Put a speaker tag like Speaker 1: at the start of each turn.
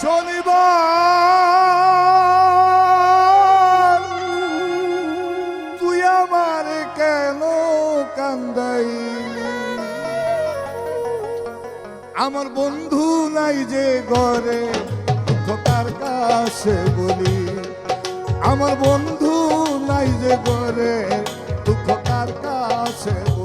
Speaker 1: শনিবার তুই আমার কেন কান্দাইলি? আমার বন্ধু নাই যে ঘরে, দুঃখ কার কাছে বলি? আমার বন্ধু নাই যে ঘরে, দুঃখ কার কাছে বলি?